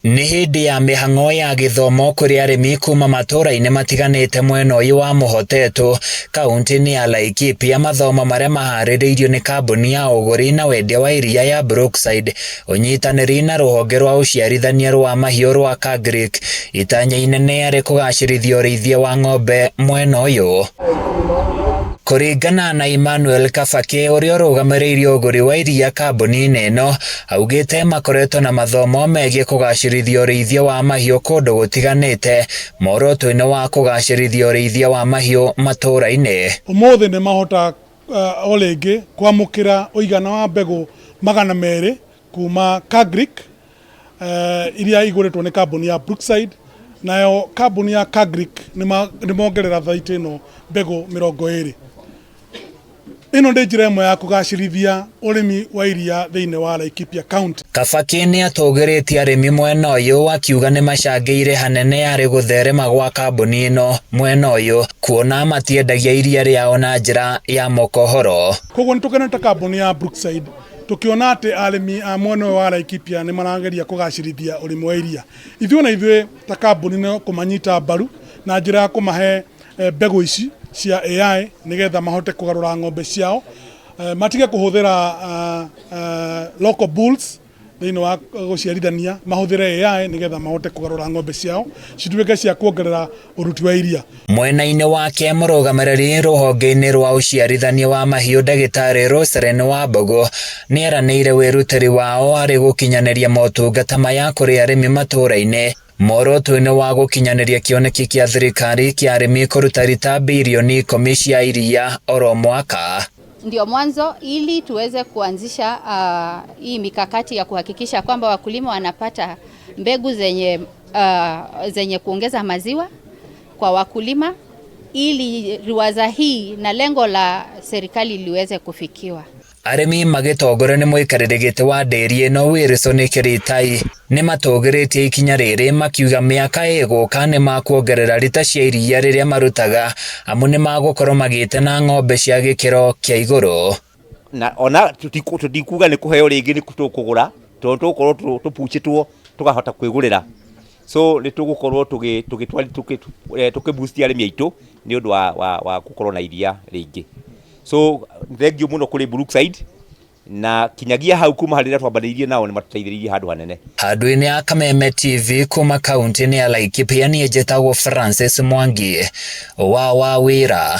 Nĩ hĩndĩ ya mĩhang'o ya gĩthomo kũrĩ arĩmi kuma matũũra-inĩ matiganĩte mwena ũyũ wa Mũhotetũ, kaunti-inĩ ya Laikipia, mathomo marĩa maharĩrĩirio nĩ kambuni ya ũgũri na wendia wa iria ya Brookside, ũnyitanĩri na rũhonge rwa ũciarithania rwa mahiũ rwa KAGRIC, itanya inene arĩ kũgacĩrithia ũrĩithia wa ng'ombe mwena ũyũ. Kũringana na Emmanuel Kabake ũrĩa ũrũgamĩrĩire ũgũri wa iria kambuni-inĩ ĩno, augĩte makoretwo na mathomo megiĩ kũgacĩrithia ũrĩithia wa mahiũ kũndũ gũtiganĩte, muoroto-inĩ wa kũgacĩrithia ũrĩithia wa mahiũ matũũra-inĩ. Ũmũthĩ nĩ mahota o rĩngĩ kwamũkĩra ũigana wa mbegũ 200 kuma KAGRIC, iria igũrĩtwo nĩ kambuni ya Brookside, nayo kambuni ya KAGRIC nĩ mongerera thaitĩ ĩno mbegũ 20. Ĩno nĩ njĩra ĩmwe ya kũgacĩrithia ũrĩmi wa iria thĩinĩ wa Laikipia County. Kabake nĩ atũgĩrĩtie arĩmi mwena ũyũ, akiuga nĩ macangĩire hanene harĩ gũtherema gwa kambuni ĩno mwena ũyũ, kuona matiendagia iria rĩao na njĩra ya mokohoro. Koguo nĩ tũkenete kambuni ya Brookside, tukiona atĩ arĩmi a mwena ũyũ wa Laikipia nĩ marageria kũgacĩrithia ũrĩmi wa iria. Ithuĩ ta kambuni no kũmanyita mbaru na njĩra ya kũmahe mbegũ ici cia AI nigetha mahote kugarura ng'ombe ciao, matige kuhuthira local bulls thĩinĩ wa gũciarithania, mahũthĩre AI nigetha mahote kugarura ng'ombe ciao cituĩke cia kuongerera ũruti wa iria. Mwena-inĩ wake mũrũgamĩrĩri rũhonge-inĩ rwa ũciarithania wa mahiũ ndagĩtarĩ Roselyn Wambogo nĩ eranĩire wĩrutĩri wao harĩ gũkinyanĩria motungata maya kũrĩ arĩmi matũũra-inĩ, muoroto-inĩ wa gũkinyanĩria kĩoneki kĩa thirikari kĩa arĩmi kũruta lita bilioni 10 cia iria oro mwaka. Ndio mwanzo ili tuweze kuanzisha hii mikakati ya kuhakikisha kwamba wakulima wanapata mbegu zenye kuongeza maziwa kwa wakulima, ili riwaza hii na lengo la serikali liweze kufikiwa. Arĩmi magĩtongorio nĩ mũikarĩri gĩtĩ wa ndĩri ĩno Wilson Kĩrĩtai nĩ matũgĩrĩtie ikinya rĩrĩ, makiuga mĩaka ĩgũka nĩ makuongerera lita cia iria rĩrĩa marutaga, amu nĩ magũkorwo magĩte na ng'ombe cia gĩkĩro kĩa igũrũ. Na ona tutikuga nĩ kũheo rĩngĩ nĩ tũkũgũra, tondũ tũkorwo tũpuchĩtwo tũkahota kwĩgũrĩra. So nĩ tũgũkorwo tũkĩboost arĩmi aitũ nĩ ũndũ wa gũkorwo na iria rĩingĩ. So thengiũ mũno kũrĩ Brookside, na kinyagia hau kuma harĩa twambanĩirie nao nĩ matũteithĩrĩirie handũ hanene. Handũ-inĩ ya Kameme TV kuma kaunti-inĩ ya Laikipia, niĩ njĩtagwo Francis Mwangi wa wĩra.